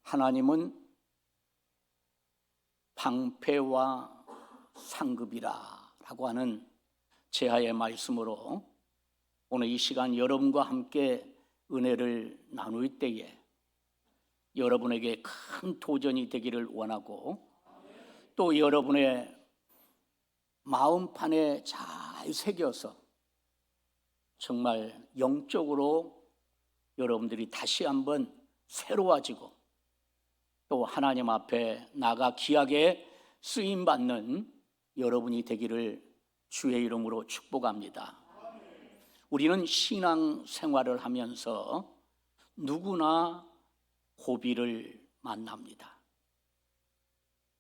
하나님은 방패와 상급이라 라고 하는 제하의 말씀으로 오늘 이 시간 여러분과 함께 은혜를 나눌 때에 여러분에게 큰 도전이 되기를 원하고, 또 여러분의 마음판에 잘 새겨서 정말 영적으로 여러분들이 다시 한번 새로워지고 또 하나님 앞에 나가 귀하게 쓰임받는 여러분이 되기를 주의 이름으로 축복합니다. 우리는 신앙 생활을 하면서 누구나 고비를 만납니다.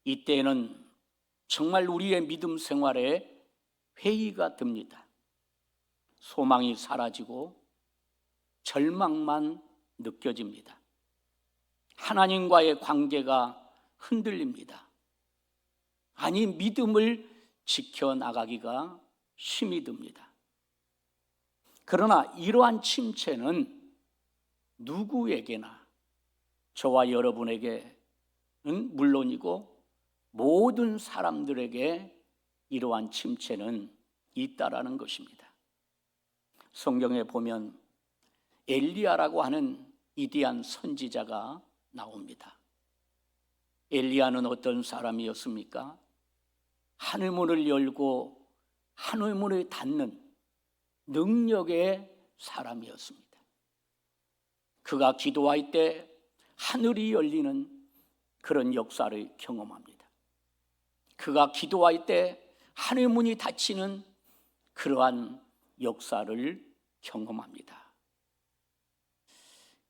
이때에는 정말 우리의 믿음 생활에 회의가 듭니다. 소망이 사라지고 절망만 느껴집니다. 하나님과의 관계가 흔들립니다. 아니, 믿음을 지켜나가기가 힘이 듭니다. 그러나 이러한 침체는 누구에게나, 저와 여러분에게는 물론이고 모든 사람들에게 이러한 침체는 있다라는 것입니다. 성경에 보면 엘리야라고 하는 위대한 선지자가 나옵니다. 엘리야는 어떤 사람이었습니까? 하늘문을 열고 하늘문을 닫는 능력의 사람이었습니다. 그가 기도할 때 하늘이 열리는 그런 역사를 경험합니다. 그가 기도할 때 하늘문이 닫히는 그러한 역사를 경험합니다.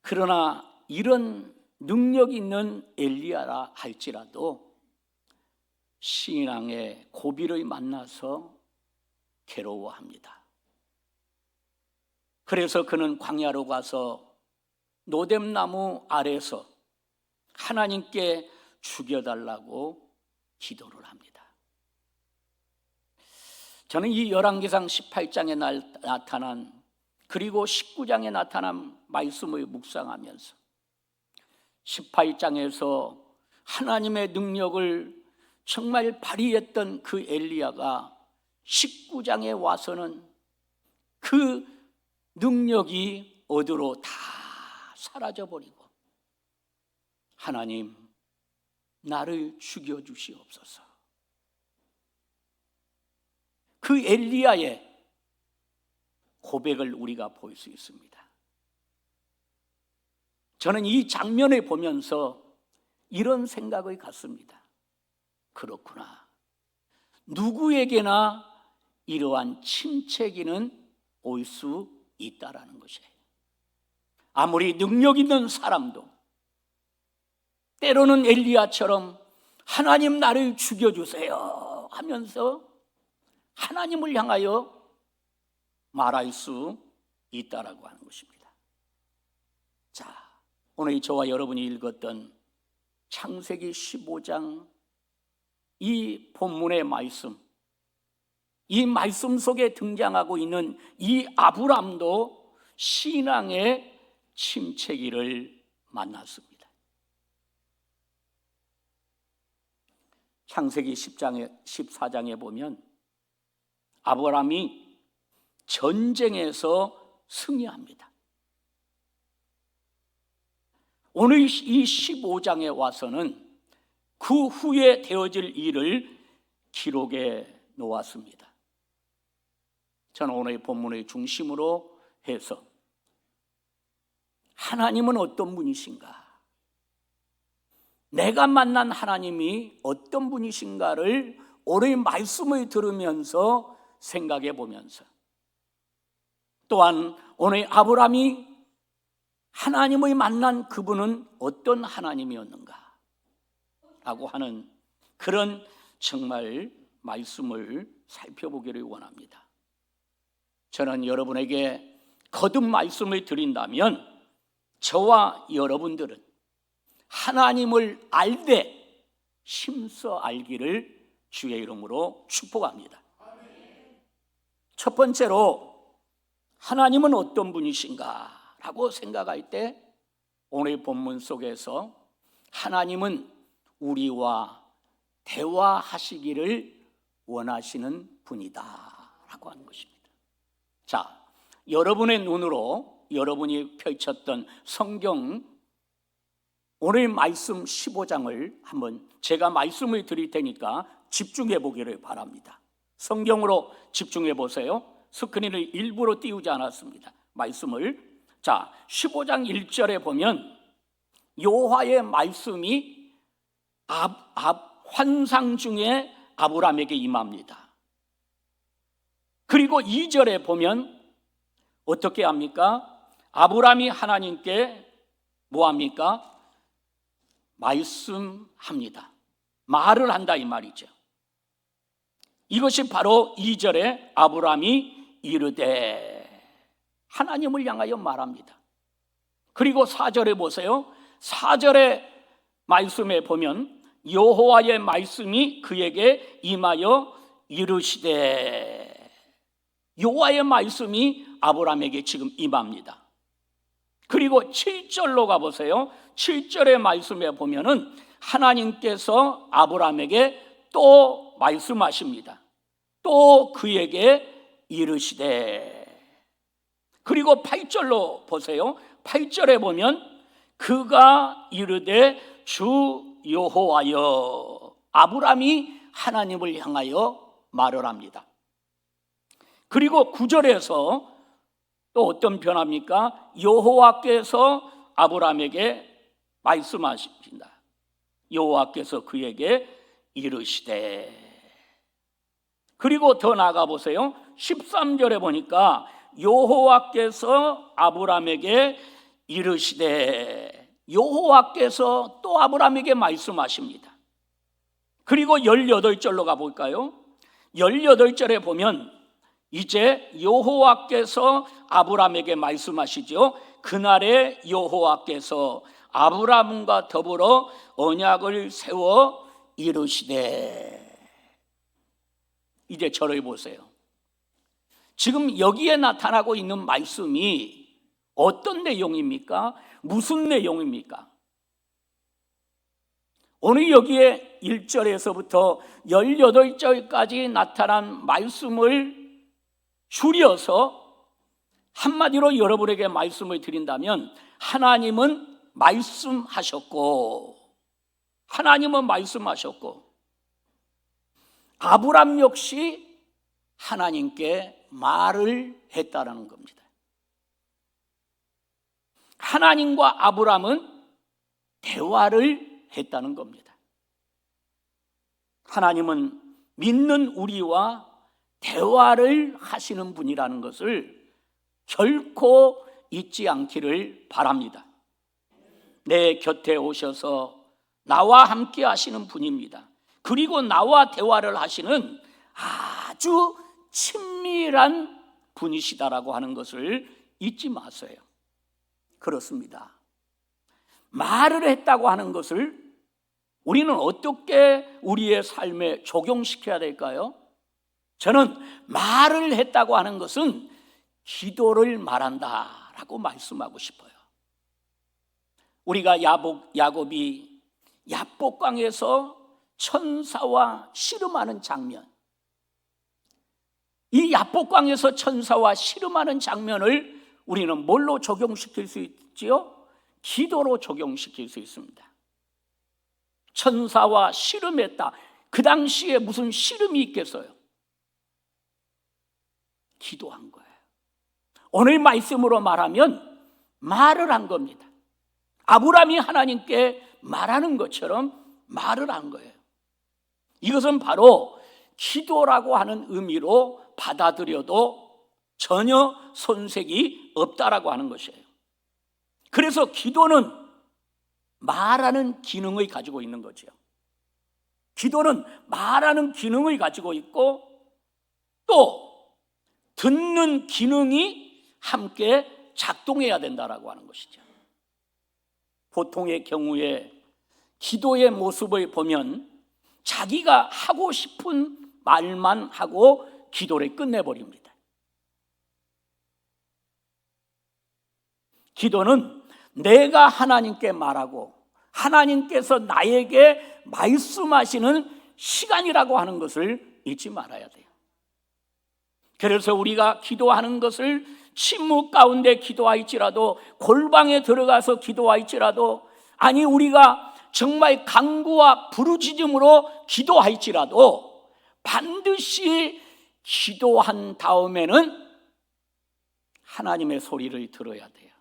그러나 이런 능력 있는 엘리야라 할지라도 신앙의 고비를 만나서 괴로워합니다. 그래서 그는 광야로 가서 노뎀나무 아래서 하나님께 죽여달라고 기도를 합니다. 저는 이 열왕기상 18장에 나타난, 그리고 19장에 나타난 말씀을 묵상하면서 18장에서 하나님의 능력을 정말 발휘했던 그 엘리야가 19장에 와서는 그 능력이 어디로 다 사라져버리고, 하나님 나를 죽여주시옵소서. 그 엘리야의 고백을 우리가 볼 수 있습니다. 저는 이 장면을 보면서 이런 생각을 갖습니다. 그렇구나, 누구에게나 이러한 침체기는 올 수 있다라는 것이에요. 아무리 능력 있는 사람도 때로는 엘리야처럼 하나님 나를 죽여주세요 하면서 하나님을 향하여 말할 수 있다라고 하는 것입니다. 자, 오늘 저와 여러분이 읽었던 창세기 15장 이 본문의 말씀, 이 말씀 속에 등장하고 있는 이 아브람도 신앙의 침체기를 만났습니다. 창세기 14장에 보면 아브람이 전쟁에서 승리합니다. 오늘 이 15장에 와서는 그 후에 되어질 일을 기록해 놓았습니다. 저는 오늘 본문의 중심으로 해서 하나님은 어떤 분이신가, 내가 만난 하나님이 어떤 분이신가를 오늘 말씀을 들으면서 생각해 보면서, 또한 오늘 아브람이 하나님을 만난 그분은 어떤 하나님이었는가 라고 하는 그런 정말 말씀을 살펴보기를 원합니다. 저는 여러분에게 거듭 말씀을 드린다면 저와 여러분들은 하나님을 알되 힘써 알기를 주의 이름으로 축복합니다. 첫 번째로 하나님은 어떤 분이신가 라고 생각할 때 오늘 본문 속에서 하나님은 우리와 대화하시기를 원하시는 분이다 라고 하는 것입니다. 자, 여러분의 눈으로 여러분이 펼쳤던 성경 오늘 말씀 15장을 한번 제가 말씀을 드릴 테니까 집중해 보기를 바랍니다. 성경으로 집중해 보세요. 스크린을 일부러 띄우지 않았습니다. 말씀을. 자, 15장 1절에 보면 여호와의 말씀이 환상 중에 아브라함에게 임합니다. 그리고 2절에 보면 어떻게 합니까? 아브라함이 하나님께 뭐 합니까? 말씀합니다. 말을 한다 이 말이죠. 이것이 바로 2절에 아브라함이 이르되 하나님을 향하여 말합니다. 그리고 4절에 보세요. 4절의 말씀에 보면 여호와의 말씀이 그에게 임하여 이르시되, 여호와의 말씀이 아브라함에게 지금 임합니다. 그리고 7절로 가보세요. 7절의 말씀에 보면은 하나님께서 아브라함에게 또 말씀하십니다. 또 그에게 이르시되. 그리고 8절로 보세요. 8절에 보면 그가 이르되 주 여호와여. 아브라함이 하나님을 향하여 말을 합니다. 그리고 9절에서 또 어떤 변화입니까? 여호와께서 아브라함에게 말씀하십니다. 여호와께서 그에게 이르시되. 그리고 더 나아가 보세요. 13절에 보니까 여호와께서 아브라함에게 이르시되, 여호와께서 또 아브라함에게 말씀하십니다. 그리고 18절로 가볼까요? 18절에 보면 이제 여호와께서 아브라함에게 말씀하시죠. 그날에 여호와께서 아브라함과 더불어 언약을 세워 이르시되. 이제 저를 보세요. 지금 여기에 나타나고 있는 말씀이 어떤 내용입니까? 무슨 내용입니까? 오늘 여기에 1절에서부터 18절까지 나타난 말씀을 줄여서 한마디로 여러분에게 말씀을 드린다면 하나님은 말씀하셨고 아브람 역시 하나님께 말을 했다라는 겁니다. 하나님과 아브람은 대화를 했다는 겁니다. 하나님은 믿는 우리와 대화를 하시는 분이라는 것을 결코 잊지 않기를 바랍니다. 내 곁에 오셔서 나와 함께 하시는 분입니다. 그리고 나와 대화를 하시는 아주 친밀한 분이시다라고 하는 것을 잊지 마세요. 그렇습니다. 말을 했다고 하는 것을 우리는 어떻게 우리의 삶에 적용시켜야 될까요? 저는 말을 했다고 하는 것은 기도를 말한다라고 말씀하고 싶어요. 우리가 야곱이 야복강에서 천사와 씨름하는 장면, 이 야복강에서 천사와 씨름하는 장면을 우리는 뭘로 적용시킬 수 있지요? 기도로 적용시킬 수 있습니다. 천사와 씨름했다. 그 당시에 무슨 씨름이 있겠어요? 기도한 거예요. 오늘 말씀으로 말하면 말을 한 겁니다. 아브라함이 하나님께 말하는 것처럼 말을 한 거예요. 이것은 바로 기도라고 하는 의미로 받아들여도 전혀 손색이 없다라고 하는 것이에요. 그래서 기도는 말하는 기능을 가지고 있는 거죠. 기도는 말하는 기능을 가지고 있고 또 듣는 기능이 함께 작동해야 된다라고 하는 것이죠. 보통의 경우에 기도의 모습을 보면 자기가 하고 싶은 말만 하고 기도를 끝내버립니다. 기도는 내가 하나님께 말하고 하나님께서 나에게 말씀하시는 시간이라고 하는 것을 잊지 말아야 돼요. 그래서 우리가 기도하는 것을 침묵 가운데 기도할지라도, 골방에 들어가서 기도할지라도, 아니 우리가 정말 간구와 부르짖음으로 기도할지라도 반드시 기도한 다음에는 하나님의 소리를 들어야 돼요.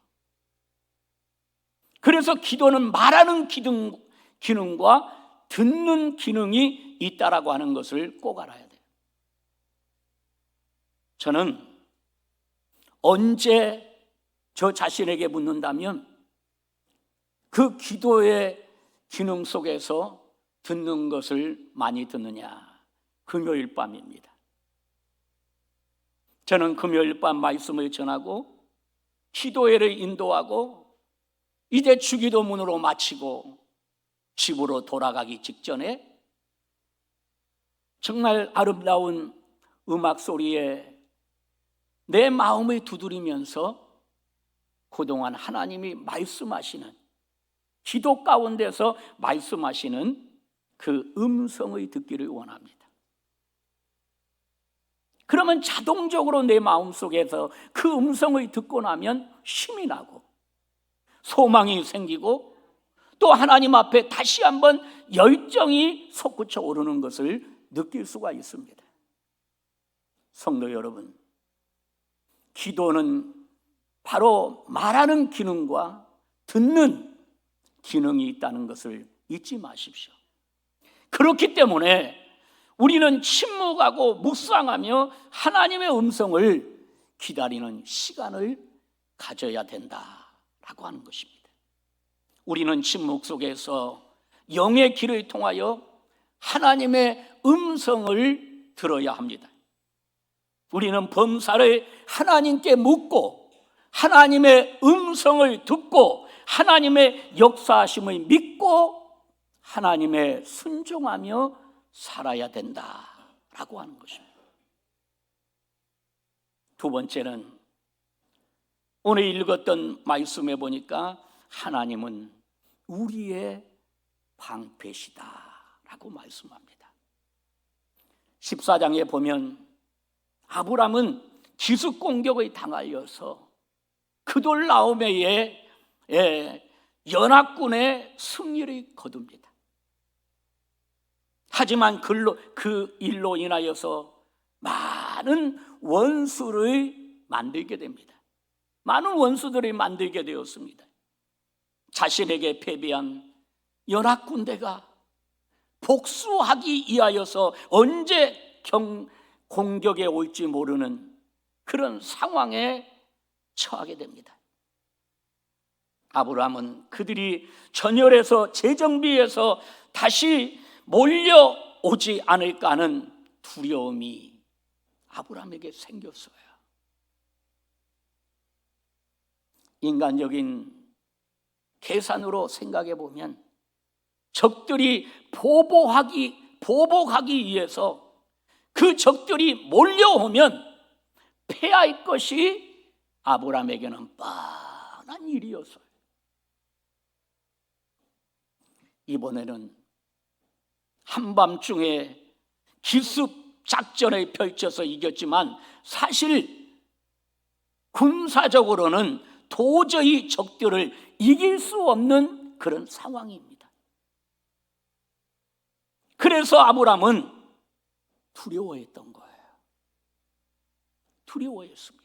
그래서 기도는 말하는 기능과 듣는 기능이 있다라고 하는 것을 꼭 알아야 돼요. 저는 언제 저 자신에게 묻는다면 그 기도의 기능 속에서 듣는 것을 많이 듣느냐? 금요일 밤입니다. 저는 금요일 밤 말씀을 전하고 기도회를 인도하고 이제 주기도문으로 마치고 집으로 돌아가기 직전에 정말 아름다운 음악 소리에 내 마음을 두드리면서 그동안 하나님이 말씀하시는, 기도 가운데서 말씀하시는 그 음성을 듣기를 원합니다. 그러면 자동적으로 내 마음속에서 그 음성을 듣고 나면 힘이 나고 소망이 생기고 또 하나님 앞에 다시 한번 열정이 솟구쳐 오르는 것을 느낄 수가 있습니다. 성도 여러분, 기도는 바로 말하는 기능과 듣는 기능이 있다는 것을 잊지 마십시오. 그렇기 때문에 우리는 침묵하고 묵상하며 하나님의 음성을 기다리는 시간을 가져야 된다라고 하는 것입니다. 우리는 침묵 속에서 영의 길을 통하여 하나님의 음성을 들어야 합니다. 우리는 범사를 하나님께 묻고 하나님의 음성을 듣고 하나님의 역사하심을 믿고 하나님의 순종하며 살아야 된다라고 하는 것입니다. 두 번째는 오늘 읽었던 말씀에 보니까 하나님은 우리의 방패시다라고 말씀합니다. 14장에 보면 아브람은 기습 공격을 당하여서 그돌라오메의 연합군의 승리를 거둡니다. 하지만 그 일로 인하여서 많은 원수를 만들게 됩니다. 많은 원수들을 만들게 되었습니다. 자신에게 패배한 연합군대가 복수하기 위하여서 언제 공격에 올지 모르는 그런 상황에 처하게 됩니다. 아브라함은 그들이 전열에서 재정비해서 다시 몰려오지 않을까 하는 두려움이 아브라함에게 생겼어요. 인간적인 계산으로 생각해 보면 적들이 보복하기 위해서 그 적들이 몰려오면 패할 것이 아브라함에게는 뻔한 일이었어요. 이번에는 한밤중에 기습 작전을 펼쳐서 이겼지만 사실 군사적으로는 도저히 적들을 이길 수 없는 그런 상황입니다. 그래서 아브라함은 두려워했던 거예요. 두려워했습니다.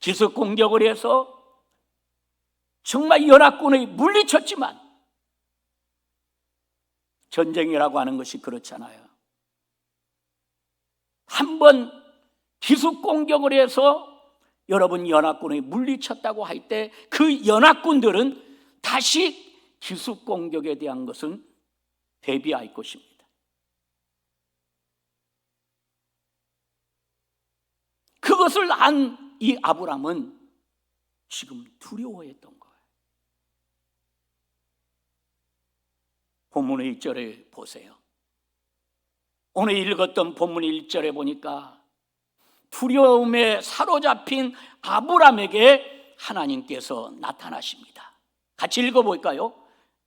기습 공격을 해서 정말 연합군을 물리쳤지만 전쟁이라고 하는 것이 그렇잖아요. 한번 기습 공격을 해서 여러분 연합군을 물리쳤다고 할 때 그 연합군들은 다시 기습 공격에 대한 것은 대비할 것입니다. 그것을 안 이 아브라함은 지금 두려워했던 거예요. 본문의 1절을 보세요. 오늘 읽었던 본문 1절에 보니까 두려움에 사로잡힌 아브라함에게 하나님께서 나타나십니다. 같이 읽어볼까요?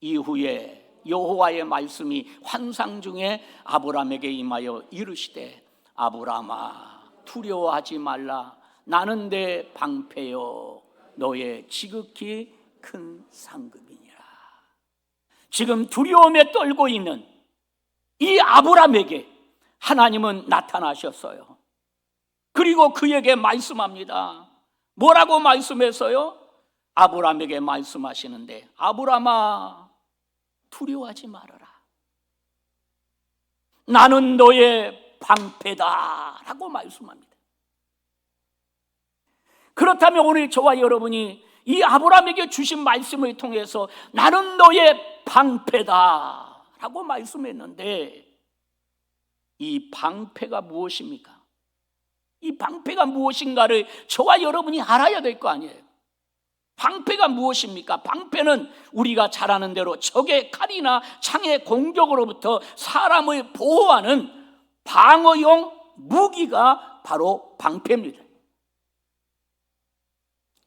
이후에 여호와의 말씀이 환상 중에 아브라함에게 임하여 이르시되 아브라함아 두려워하지 말라. 나는 내 방패요 너의 지극히 큰 상급이니라. 지금 두려움에 떨고 있는 이 아브라함에게 하나님은 나타나셨어요. 그리고 그에게 말씀합니다. 뭐라고 말씀했어요? 아브라함에게 말씀하시는데 아브라함아 두려워하지 말아라. 나는 너의 방패다 라고 말씀합니다. 그렇다면 오늘 저와 여러분이 이 아브라함에게 주신 말씀을 통해서 나는 너의 방패다 라고 말씀했는데 이 방패가 무엇입니까? 이 방패가 무엇인가를 저와 여러분이 알아야 될 거 아니에요. 방패가 무엇입니까? 방패는 우리가 잘 아는 대로 적의 칼이나 창의 공격으로부터 사람을 보호하는 방어용 무기가 바로 방패입니다.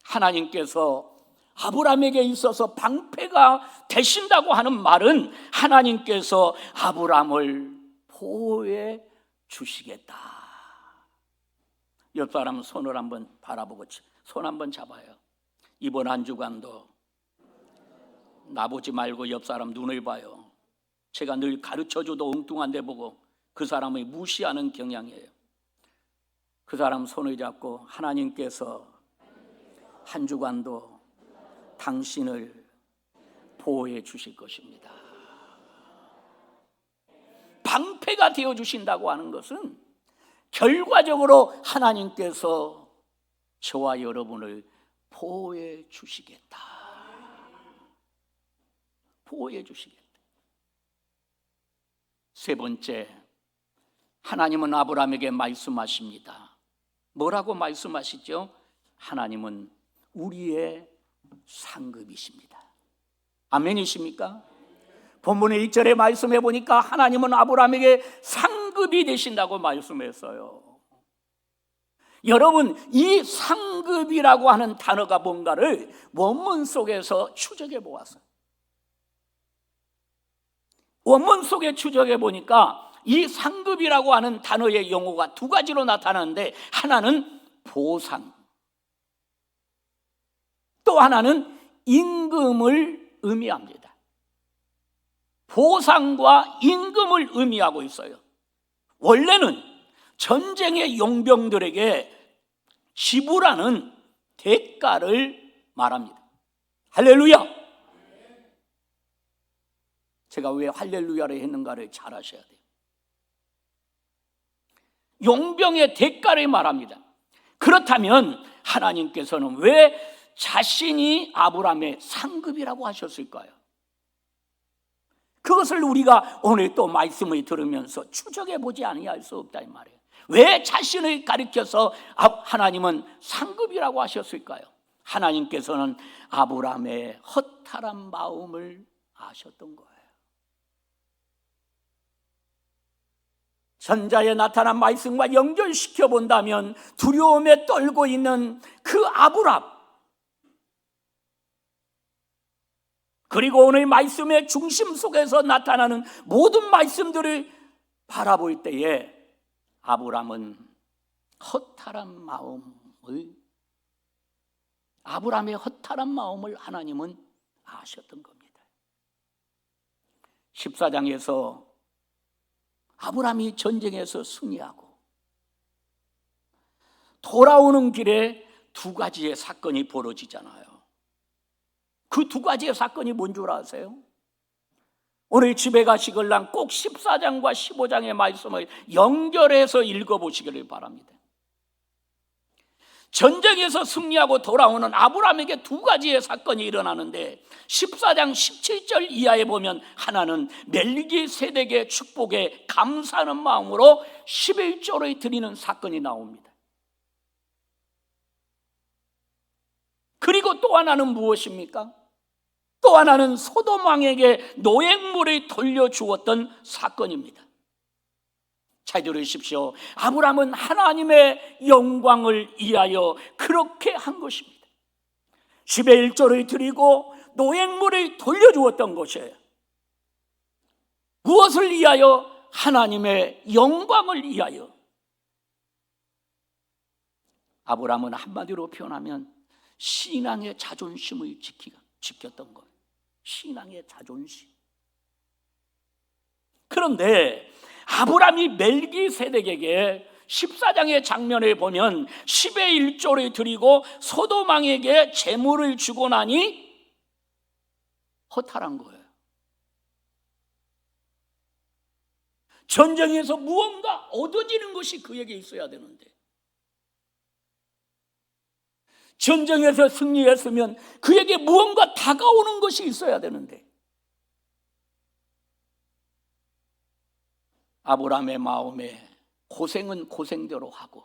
하나님께서 아브라함에게 있어서 방패가 되신다고 하는 말은 하나님께서 아브라함을 보호해 주시겠다. 옆 사람 손을 한번 바라보고 손 한번 잡아요. 이번 한 주간도 나보지 말고 옆 사람 눈을 봐요. 제가 늘 가르쳐줘도 엉뚱한 데 보고 그 사람을 무시하는 경향이에요. 그 사람 손을 잡고 하나님께서 한 주간도 당신을 보호해 주실 것입니다. 방패가 되어 주신다고 하는 것은 결과적으로 하나님께서 저와 여러분을 보호해 주시겠다. 보호해 주시겠다. 세 번째, 하나님은 아브라함에게 말씀하십니다. 뭐라고 말씀하시죠? 하나님은 우리의 상급이십니다. 아멘이십니까? 본문의 1절에 말씀해 보니까 하나님은 아브라함에게 상급이 되신다고 말씀했어요. 여러분, 이 상급이라고 하는 단어가 뭔가를 원문 속에서 추적해 보았어요. 원문 속에 추적해 보니까 이 상급이라고 하는 단어의 용어가 두 가지로 나타나는데 하나는 보상, 또 하나는 임금을 의미합니다. 보상과 임금을 의미하고 있어요. 원래는 전쟁의 용병들에게 지불하는 대가를 말합니다. 할렐루야! 제가 왜 할렐루야를 했는가를 잘 아셔야 돼요. 용병의 대가를 말합니다. 그렇다면 하나님께서는 왜 자신이 아브라함의 상급이라고 하셨을까요? 그것을 우리가 오늘 또 말씀을 들으면서 추적해 보지 아니할 수 없다 이 말이에요. 왜 자신을 가리켜서 하나님은 상급이라고 하셨을까요? 하나님께서는 아브라함의 허탈한 마음을 아셨던 거예요. 전자에 나타난 말씀과 연결시켜 본다면 두려움에 떨고 있는 그 아브라함, 그리고 오늘 말씀의 중심 속에서 나타나는 모든 말씀들을 바라볼 때에 아브라함의 허탈한 마음을 하나님은 아셨던 겁니다. 14장에서 아브라함이 전쟁에서 승리하고 돌아오는 길에 두 가지의 사건이 벌어지잖아요. 그 두 가지의 사건이 뭔 줄 아세요? 오늘 집에 가시걸 난 꼭 14장과 15장의 말씀을 연결해서 읽어보시기를 바랍니다. 전쟁에서 승리하고 돌아오는 아브라함에게 두 가지의 사건이 일어나는데 14장 17절 이하에 보면 하나는 멜기세덱의 축복에 감사하는 마음으로 11조를 드리는 사건이 나옵니다. 그리고 또 하나는 무엇입니까? 또 하나는 소돔 왕에게 노획물을 돌려주었던 사건입니다. 잘 들으십시오. 아브라함은 하나님의 영광을 위하여 그렇게 한 것입니다. 11조를 드리고 노획물을 돌려주었던 것이에요. 무엇을 위하여? 하나님의 영광을 위하여. 아브라함은 한마디로 표현하면 신앙의 자존심을 지켰던 거예요. 신앙의 자존심. 그런데 아브라함이 멜기세덱에게 14장의 장면을 보면 10의 1조를 드리고 소돔왕에게 재물을 주고 나니 허탈한 거예요. 전쟁에서 무언가 얻어지는 것이 그에게 있어야 되는데, 전쟁에서 승리했으면 그에게 무언가 다가오는 것이 있어야 되는데, 아브라함의 마음에 고생은 고생대로 하고,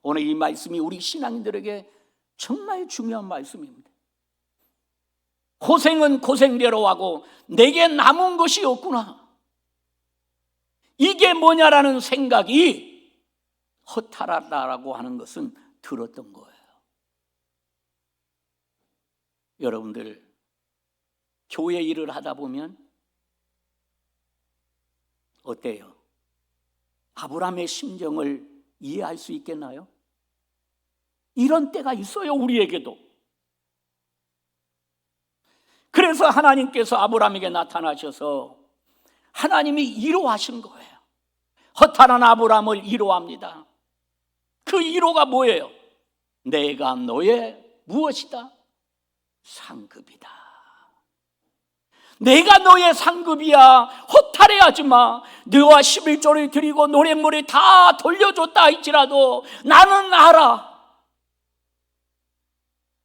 오늘 이 말씀이 우리 신앙인들에게 정말 중요한 말씀입니다. 고생은 고생대로 하고 내게 남은 것이 없구나, 이게 뭐냐라는 생각이 허탈하다라고 하는 것은 들었던 거예요. 여러분들, 교회 일을 하다 보면 어때요? 아브라함의 심정을 이해할 수 있겠나요? 이런 때가 있어요, 우리에게도. 그래서 하나님께서 아브라함에게 나타나셔서 하나님이 위로하신 거예요. 허탈한 아브라함을 위로합니다. 그 위로가 뭐예요? 내가 너의 무엇이다? 상급이다. 내가 너의 상급이야. 허탈해하지 마. 너와 11조를 드리고 노랫물을 다 돌려줬다 할지라도 나는 알아.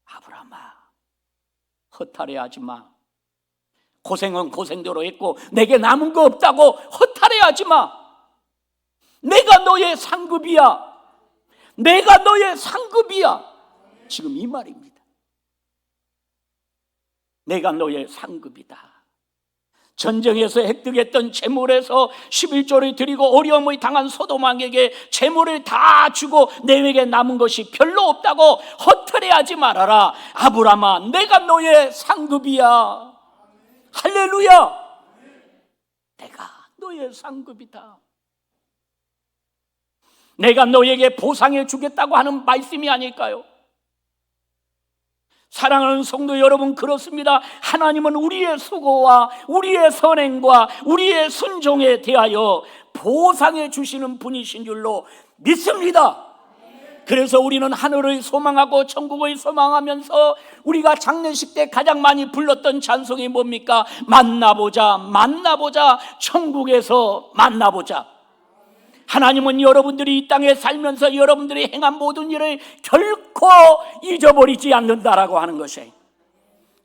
아브라함아, 허탈해하지 마. 고생은 고생대로 했고 내게 남은 거 없다고 허탈해하지 마. 내가 너의 상급이야. 내가 너의 상급이야. 지금 이 말입니다. 내가 너의 상급이다. 전쟁에서 획득했던 재물에서 11조를 드리고 어려움을 당한 소돔왕에게 재물을 다 주고 내게 남은 것이 별로 없다고 허탈해하지 말아라. 아브라함아, 내가 너의 상급이야. 할렐루야. 내가 너의 상급이다. 내가 너에게 보상해 주겠다고 하는 말씀이 아닐까요? 사랑하는 성도 여러분, 그렇습니다. 하나님은 우리의 수고와 우리의 선행과 우리의 순종에 대하여 보상해 주시는 분이신 줄로 믿습니다. 그래서 우리는 하늘을 소망하고 천국을 소망하면서 우리가 장례식 때 가장 많이 불렀던 찬송이 뭡니까? 만나보자, 만나보자, 천국에서 만나보자. 하나님은 여러분들이 이 땅에 살면서 여러분들이 행한 모든 일을 결코 잊어버리지 않는다라고 하는 것이에요.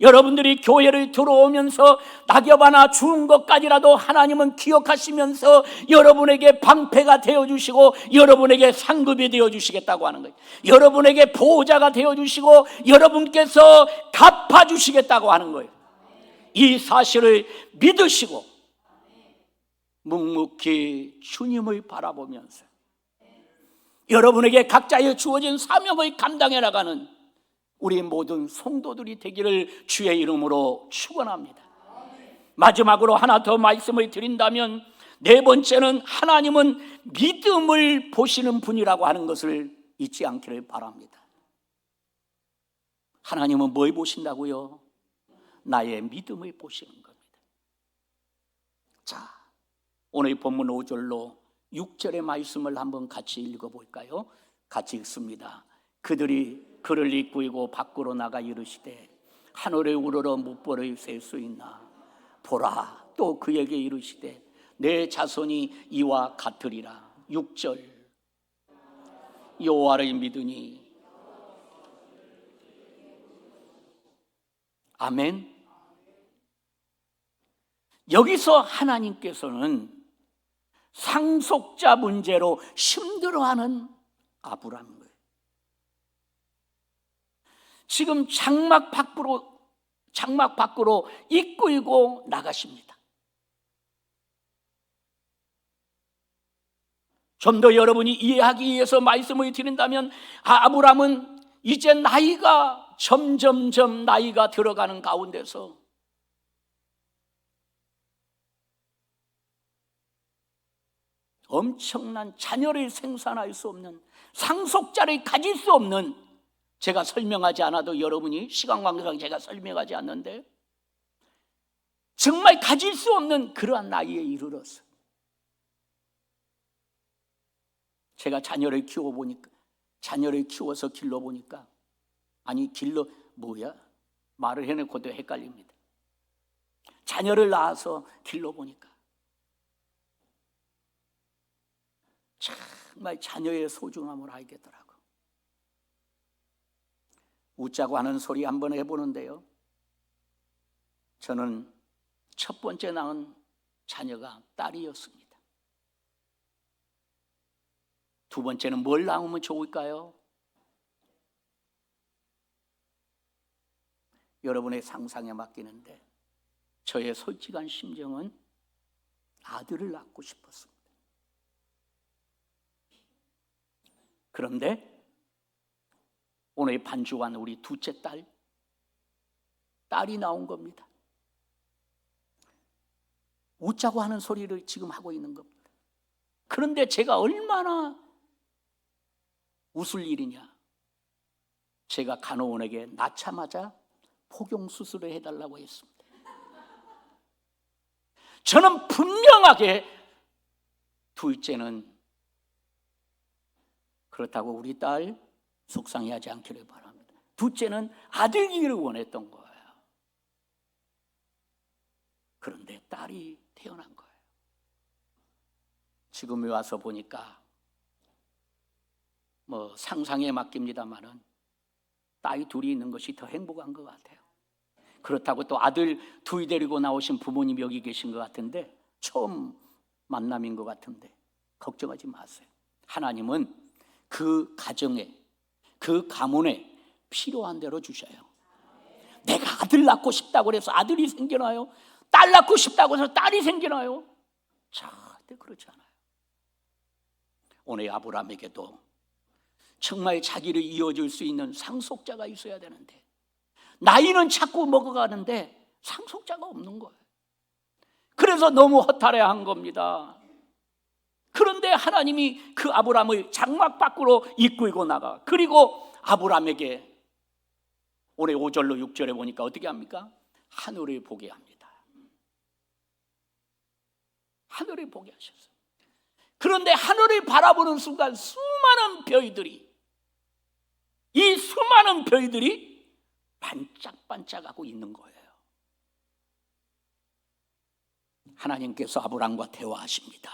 여러분들이 교회를 들어오면서 낙엽 하나 주운 것까지라도 하나님은 기억하시면서 여러분에게 방패가 되어주시고 여러분에게 상급이 되어주시겠다고 하는 거예요. 여러분에게 보호자가 되어주시고 여러분께서 갚아주시겠다고 하는 거예요. 이 사실을 믿으시고 묵묵히 주님을 바라보면서 여러분에게 각자의 주어진 사명을 감당해 나가는 우리 모든 성도들이 되기를 주의 이름으로 축원합니다. 마지막으로 하나 더 말씀을 드린다면, 네 번째는 하나님은 믿음을 보시는 분이라고 하는 것을 잊지 않기를 바랍니다. 하나님은 뭘 보신다고요? 나의 믿음을 보시는 겁니다. 자, 오늘 본문 5절로 6절의 말씀을 한번 같이 읽어볼까요? 같이 읽습니다. 그들이 그를 이끌고 밖으로 나가 이르시되 하늘에 우러러 뭇벌을 셀 수 있나? 보라, 또 그에게 이르시되 내 자손이 이와 같으리라. 6절, 여호와를 믿으니. 아멘. 여기서 하나님께서는 상속자 문제로 힘들어하는 아브라함을 지금 장막 밖으로 이끌고 나가십니다. 좀 더 여러분이 이해하기 위해서 말씀을 드린다면, 아브라함은 이제 나이가 점점점 나이가 들어가는 가운데서 엄청난 자녀를 생산할 수 없는, 상속자를 가질 수 없는, 제가 설명하지 않아도 여러분이 시간 관계상 제가 설명하지 않는데 정말 가질 수 없는 그러한 나이에 이르렀어요. 제가 자녀를 키워서 길러보니까, 말을 해놓고도 헷갈립니다. 자녀를 낳아서 길러보니까 정말 자녀의 소중함을 알겠더라고. 웃자고 하는 소리 한번 해보는데요, 저는 첫 번째 낳은 자녀가 딸이었습니다. 두 번째는 뭘 낳으면 좋을까요? 여러분의 상상에 맡기는데 저의 솔직한 심정은 아들을 낳고 싶었습니다. 그런데 오늘 반주한 우리 둘째 딸이 나온 겁니다. 웃자고 하는 소리를 지금 하고 있는 겁니다. 그런데 제가 얼마나 웃을 일이냐, 제가 간호원에게 낳자마자 포경수술을 해달라고 했습니다. 저는 분명하게 둘째는 그렇다고 우리 딸 속상해하지 않기를 바랍니다. 둘째는 아들이기를 원했던 거예요. 그런데 딸이 태어난 거예요. 지금에 와서 보니까 상상에 맡깁니다마는 딸이 둘이 있는 것이 더 행복한 것 같아요. 그렇다고 또 아들 둘 데리고 나오신 부모님 여기 계신 것 같은데, 처음 만남인 것 같은데 걱정하지 마세요. 하나님은 그 가정에, 그 가문에 필요한 대로 주셔요. 내가 아들 낳고 싶다고 해서 아들이 생겨나요? 딸 낳고 싶다고 해서 딸이 생겨나요? 절대 그렇지 않아요. 오늘 아브라함에게도 정말 자기를 이어줄 수 있는 상속자가 있어야 되는데, 나이는 자꾸 먹어가는데 상속자가 없는 거예요. 그래서 너무 허탈해한 겁니다. 그런데 하나님이 그 아브라함을 장막 밖으로 이끌고 나가, 그리고 아브라함에게 오늘 5절로 6절에 보니까 어떻게 합니까? 하늘을 보게 합니다. 하늘을 보게 하셨어요. 그런데 하늘을 바라보는 순간 이 수많은 별들이 반짝반짝하고 있는 거예요. 하나님께서 아브라함과 대화하십니다.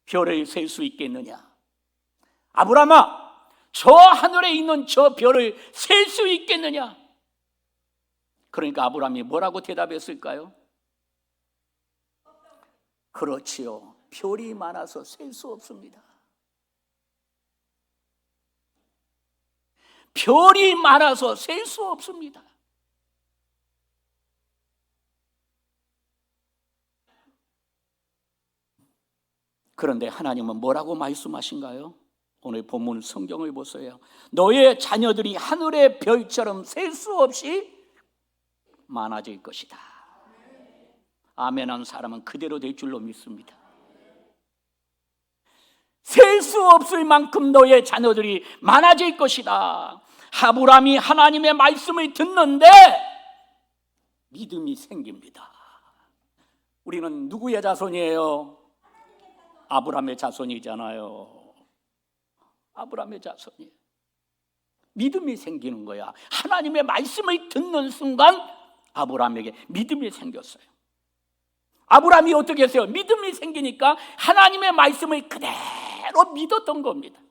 별을 셀 수 있겠느냐? 아브라함아, 저 하늘에 있는 저 별을 셀 수 있겠느냐? 그러니까 아브라함이 뭐라고 대답했을까요? 그렇지요. 별이 많아서 셀 수 없습니다. 별이 많아서 셀 수 없습니다. 그런데 하나님은 뭐라고 말씀하신가요? 오늘 본문 성경을 보세요. 너의 자녀들이 하늘의 별처럼 셀 수 없이 많아질 것이다. 아멘한 사람은 그대로 될 줄로 믿습니다. 셀 수 없을 만큼 너의 자녀들이 많아질 것이다. 아브라함이 하나님의 말씀을 듣는데 믿음이 생깁니다. 우리는 누구의 자손이에요? 아브라함의 자손이잖아요. 아브라함의 자손이에요. 믿음이 생기는 거야. 하나님의 말씀을 듣는 순간 아브라함에게 믿음이 생겼어요. 아브라함이 어떻게 했어요? 믿음이 생기니까 하나님의 말씀을 그대로 믿었던 겁니다.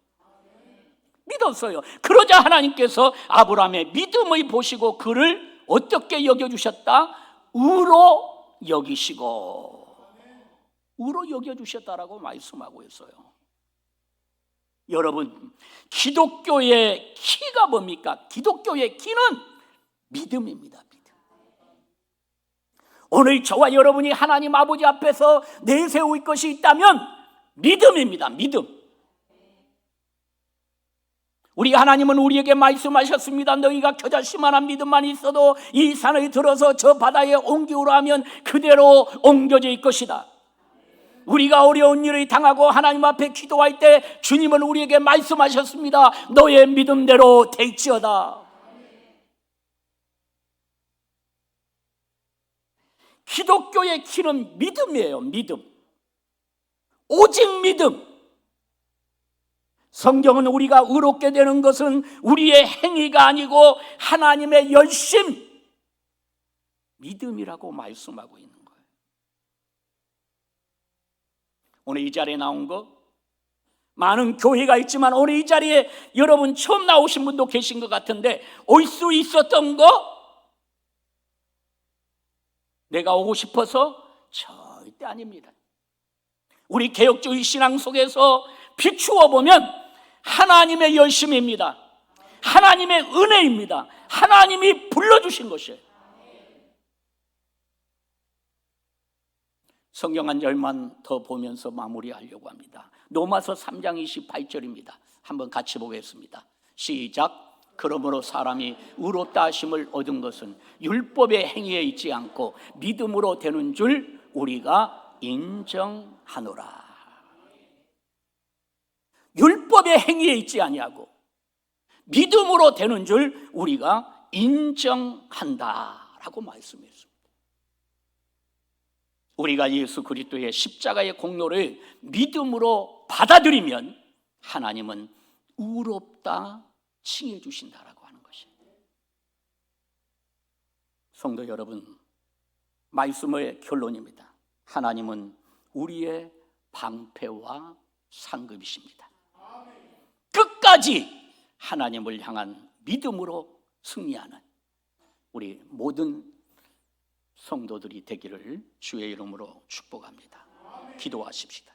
믿었어요. 그러자 하나님께서 아브라함의 믿음을 보시고 그를 어떻게 여겨주셨다? 의로 여겨주셨다라고 말씀하고 있어요. 여러분, 기독교의 키가 뭡니까? 기독교의 키는 믿음입니다. 믿음. 오늘 저와 여러분이 하나님 아버지 앞에서 내세울 것이 있다면 믿음입니다. 믿음. 우리 하나님은 우리에게 말씀하셨습니다. 너희가 겨자씨만한 믿음만 있어도 이 산을 들어서 저 바다에 옮기우라 하면 그대로 옮겨질 것이다. 우리가 어려운 일을 당하고 하나님 앞에 기도할 때 주님은 우리에게 말씀하셨습니다. 너의 믿음대로 될지어다. 기독교의 키는 믿음이에요. 믿음. 오직 믿음. 성경은 우리가 의롭게 되는 것은 우리의 행위가 아니고 하나님의 열심, 믿음이라고 말씀하고 있는 거예요. 오늘 이 자리에 나온 거 많은 교회가 있지만 오늘 이 자리에 여러분 처음 나오신 분도 계신 것 같은데 올 수 있었던 거 내가 오고 싶어서 절대 아닙니다. 우리 개혁주의 신앙 속에서 비추어 보면 하나님의 열심입니다. 하나님의 은혜입니다. 하나님이 불러주신 것이에요. 성경 한 절만 더 보면서 마무리하려고 합니다. 로마서 3장 28절입니다. 한번 같이 보겠습니다. 시작. 그러므로 사람이 의롭다 하심을 얻은 것은 율법의 행위에 있지 않고 믿음으로 되는 줄 우리가 인정하노라. 율법의 행위에 있지 아니하고 믿음으로 되는 줄 우리가 인정한다라고 말씀했습니다. 우리가 예수 그리스도의 십자가의 공로를 믿음으로 받아들이면 하나님은 의롭다 칭해 주신다라고 하는 것이에요. 성도 여러분, 말씀의 결론입니다. 하나님은 우리의 방패와 상급이십니다. 끝까지 하나님을 향한 믿음으로 승리하는 우리 모든 성도들이 되기를 주의 이름으로 축복합니다. 기도하십시다.